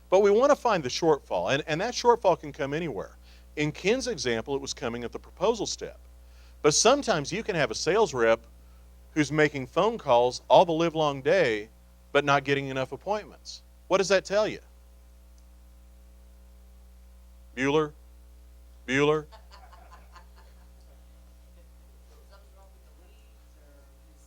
But we want to find the shortfall, and that shortfall can come anywhere. In Ken's example, it was coming at the proposal step. But sometimes you can have a sales rep who's making phone calls all the livelong day, but not getting enough appointments. What does that tell you? Bueller? Bueller?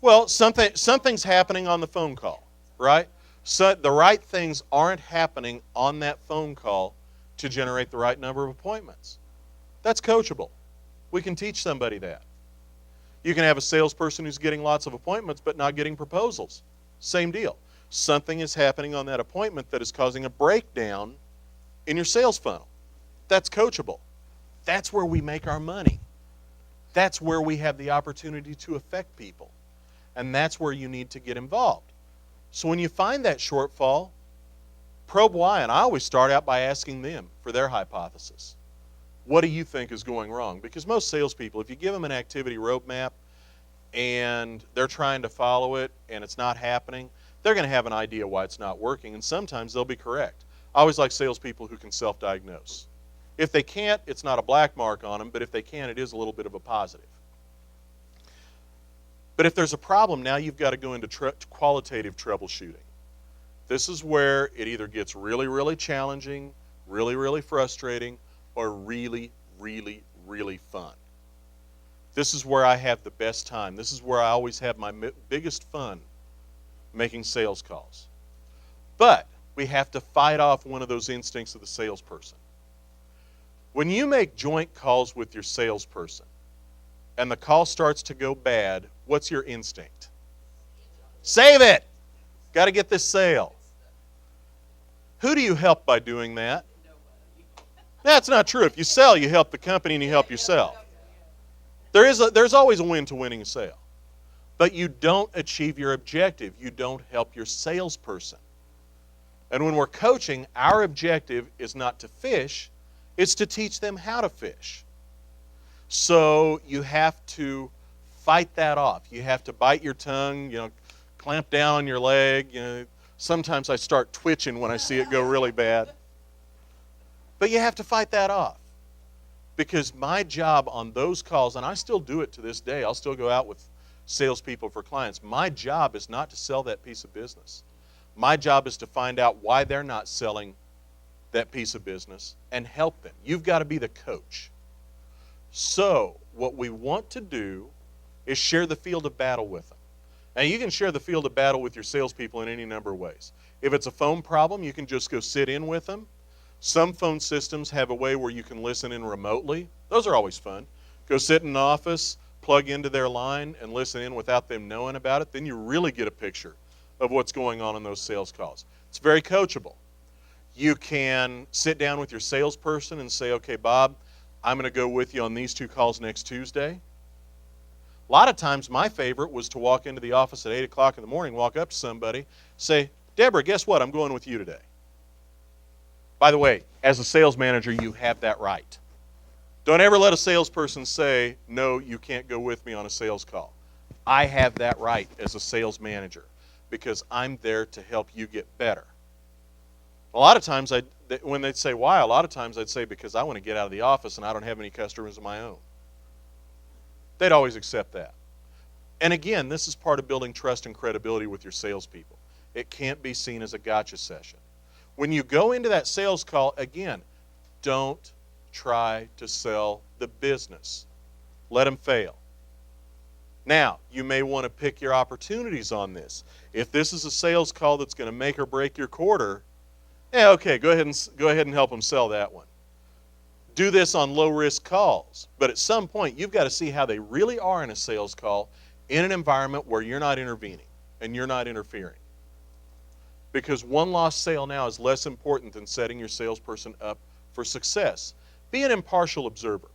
Well, something's happening on the phone call, right? So the right things aren't happening on that phone call to generate the right number of appointments. That's coachable. We can teach somebody that. You can have a salesperson who's getting lots of appointments but not getting proposals. Same deal. Something is happening on that appointment that is causing a breakdown in your sales funnel. That's coachable. That's where we make our money. That's where we have the opportunity to affect people. And that's where you need to get involved. So when you find that shortfall, probe why, and I always start out by asking them for their hypothesis. What do you think is going wrong? Because most salespeople, if you give them an activity roadmap and they're trying to follow it and it's not happening, they're going to have an idea why it's not working, and sometimes they'll be correct. I always like salespeople who can self-diagnose. If they can't, it's not a black mark on them, but if they can, it is a little bit of a positive. But if there's a problem, now you've got to go into qualitative troubleshooting. This is where it either gets really, really challenging, really, really frustrating, or really, really, really fun. This is where I have the best time. This is where I always have my biggest fun making sales calls. But we have to fight off one of those instincts of the salesperson. When you make joint calls with your salesperson and the call starts to go bad, what's your instinct? Save it! Got to get this sale. Who do you help by doing that? That's not true. If you sell, you help the company and you help yourself. There's always a win to winning a sale. But you don't achieve your objective. You don't help your salesperson. And when we're coaching, our objective is not to fish, it's to teach them how to fish. So you have to fight that off. You have to bite your tongue, clamp down on your leg. Sometimes I start twitching when I see it go really bad. But you have to fight that off. Because my job on those calls, and I still do it to this day, I'll still go out with salespeople for clients. My job is not to sell that piece of business. My job is to find out why they're not selling that piece of business and help them. You've got to be the coach. So what we want to do is share the field of battle with them. Now you can share the field of battle with your salespeople in any number of ways. If it's a phone problem, you can just go sit in with them. Some phone systems have a way where you can listen in remotely. Those are always fun. Go sit in an office, plug into their line, and listen in without them knowing about it. Then you really get a picture of what's going on in those sales calls. It's very coachable. You can sit down with your salesperson and say, okay, Bob, I'm going to go with you on these 2 calls next Tuesday. A lot of times my favorite was to walk into the office at 8 o'clock in the morning, walk up to somebody, say, Deborah, guess what? I'm going with you today. By the way, as a sales manager, you have that right. Don't ever let a salesperson say, no, you can't go with me on a sales call. I have that right as a sales manager because I'm there to help you get better. A lot of times, when they'd say why, a lot of times I'd say because I want to get out of the office and I don't have any customers of my own. They'd always accept that. And again, this is part of building trust and credibility with your salespeople. It can't be seen as a gotcha session. When you go into that sales call, again, don't try to sell the business. Let them fail. Now, you may want to pick your opportunities on this. If this is a sales call that's going to make or break your quarter, yeah, okay, go ahead and help them sell that one. Do this on low-risk calls. But at some point, you've got to see how they really are in a sales call in an environment where you're not intervening and you're not interfering. Because one lost sale now is less important than setting your salesperson up for success. Be an impartial observer.